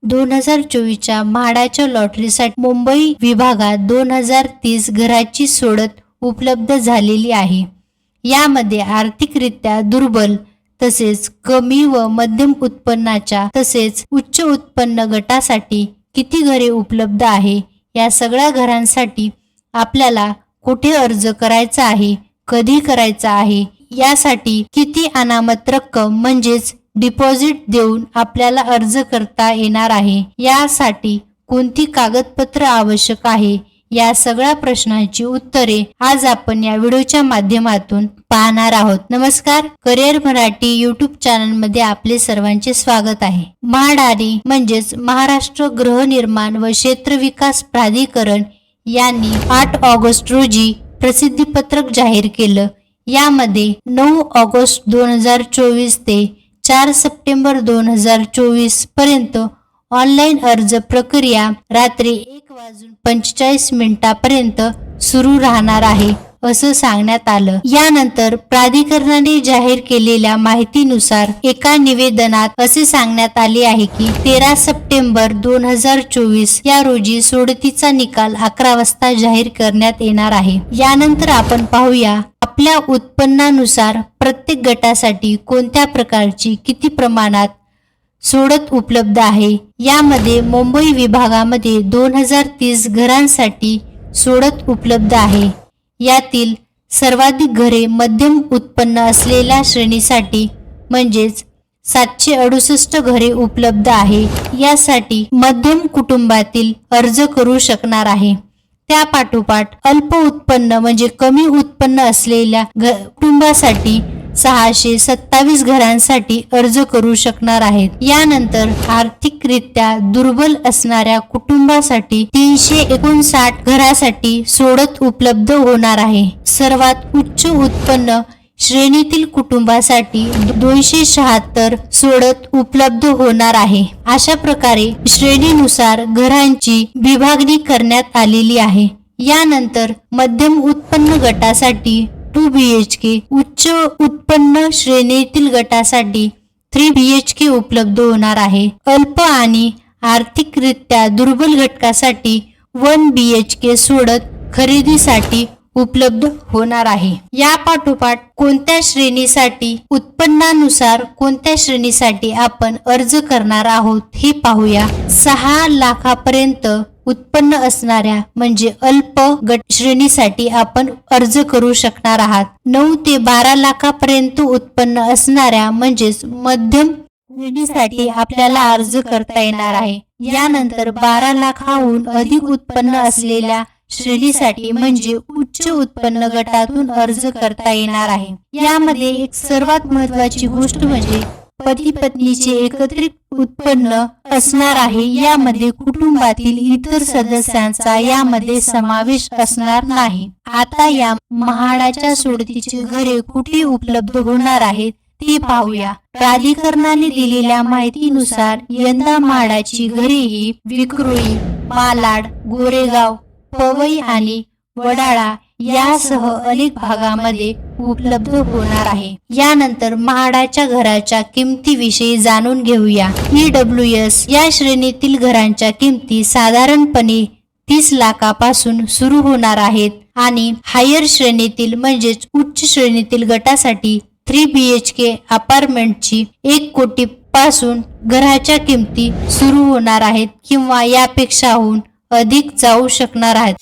2024च्या म्हाडाच्या लॉटरीसाठी मुंबई विभागात 2030 घराची सोडत उपलब्ध झालेली आहे। यामध्ये आर्थिकरित्या दुर्बल तसेच कमी व मध्यम उत्पन्नाच्या तसेच उच्च उत्पन्न गटासाठी किती घरे उपलब्ध आहे, या सगळ्या घरांसाठी आपल्याला कुठे अर्ज करायचा आहे, कधी करायचा आहे, यासाठी किती अनामत रक्कम म्हणजेच डिपॉझिट देऊन आपल्याला अर्ज करता येणार आहे, यासाठी कोणती कागदपत्र आवश्यक आहे, या सगळ्या प्रश्नांची उत्तरे आज आपण या व्हिडिओच्या माध्यमातून पाहणार आहोत। नमस्कार, करिअर मराठी यूट्यूब चॅनल मध्ये आपले सर्वांचे स्वागत आहे। म्हाडारी म्हणजेच महाराष्ट्र गृहनिर्माण व क्षेत्र विकास प्राधिकरण यांनी 8 ऑगस्ट रोजी प्रसिद्धीपत्रक जाहीर केलं। यामध्ये 9 ऑगस्ट 2024 ते 4 सप्टेंबर 2024 पर्यंत ऑनलाईन अर्ज प्रक्रिया रात्री 1:45 पर्यंत सुरू राहणार आहे, असं सांगण्यात आलं। यानंतर प्राधिकरणाने जाहीर केलेल्या माहितीनुसार एका निवेदनात असे सांगण्यात आले आहे की 13 सप्टेंबर 2024 या रोजी सोडतीचा निकाल 11 वाजता जाहीर करण्यात येणार आहे। यानंतर आपण पाहूया आपल्या उत्पन्नानुसार प्रत्येक गटासाठी कोणत्या प्रकारची किती प्रमाणात सोडत उपलब्ध आहे। यामध्ये मुंबई विभागामध्ये 2030 घरांसाठी सोडत उपलब्ध आहे। यातील सर्वाधिक घरे मध्यम उत्पन्न असलेल्या श्रेणीसाठी म्हणजेच 768 घरे उपलब्ध आहे। यासाठी मध्यम कुटुंबातील अर्ज करू शकणार आहे। त्यापाठोपाठ अल्प उत्पन्न म्हणजे कमी उत्पन्न असलेल्या कुटुंबासाठी 627 घरांसाठी अर्ज करू शकणार आहेत। यानंतर आर्थिकरित्या दुर्बल असणाऱ्या कुटुंबासाठी 359 घरासाठी सोडत उपलब्ध होणार आहे। सर्वात उच्च उत्पन्न श्रेणीतील कुटुंबासाठी 276 सोडत उपलब्ध होणार आहे। अशा प्रकारे श्रेणीनुसार घरांची विभागणी करण्यात आलेली आहे। यानंतर मध्यम उत्पन्न गटासाठी 2 BHK, उच्च उत्पन्न श्रेणीतील गटासाठी 3 BHK उपलब्ध होणार आहे। अल्प आणि आर्थिकरित्या दुर्बल घटकासाठी 1 BHK सोडत खरेदीसाठी उपलब्ध होणार आहे। या पाठोपाठ कोणत्या श्रेणीसाठी उत्पन्नानुसार कोणत्या श्रेणीसाठी आपण अर्ज करणार आहोत हे पाहूया। 6 लाखापर्यंत उत्पन्न असणाऱ्या म्हणजे अल्प गट श्रेणीसाठी आपण अर्ज करू शकणार आहात। 9 ते 12 लाखापर्यंत उत्पन्न असणाऱ्या म्हणजेच मध्यम श्रेणीसाठी आपल्याला अर्ज करता येणार आहे। यानंतर 12 लाखाहून अधिक उत्पन्न असलेल्या श्रेणीसाठी म्हणजे उच्च उत्पन्न गटातून अर्ज करता येणार आहे। यामध्ये एक सर्वात महत्त्वाची गोष्ट म्हणजे पती पत्नीचे एकत्रित उत्पन्न असणार आहे। यामध्ये कुटुंबातील इतर सदस्यांचा यामध्ये समावेश असणार नाही। आता या म्हाडाच्या सोडतीचे घरे कुठे उपलब्ध होणार आहेत ते पाहूया। प्राधिकरणाने दिलेल्या माहितीनुसार यंदा म्हाडाची घरे ही विक्रोळी, मालाड, गोरेगाव, पवई आणि वडाळा यासह अनेक भागामध्ये उपलब्ध होणार आहे। यानंतर म्हाडाच्या घराच्या किमतीविषयी जाणून घेऊया। EWS या श्रेणीतील घरांच्या किमती साधारणपणे 30 लाखापासून सुरू होणार आहेत आणि हायर श्रेणीतील म्हणजेच उच्च श्रेणीतील गटासाठी 3 BHK अपार्टमेंटची 1 कोटी पासून घराच्या किमती सुरू होणार आहेत किंवा यापेक्षाहून अधिक जाऊ शकणार आहेत।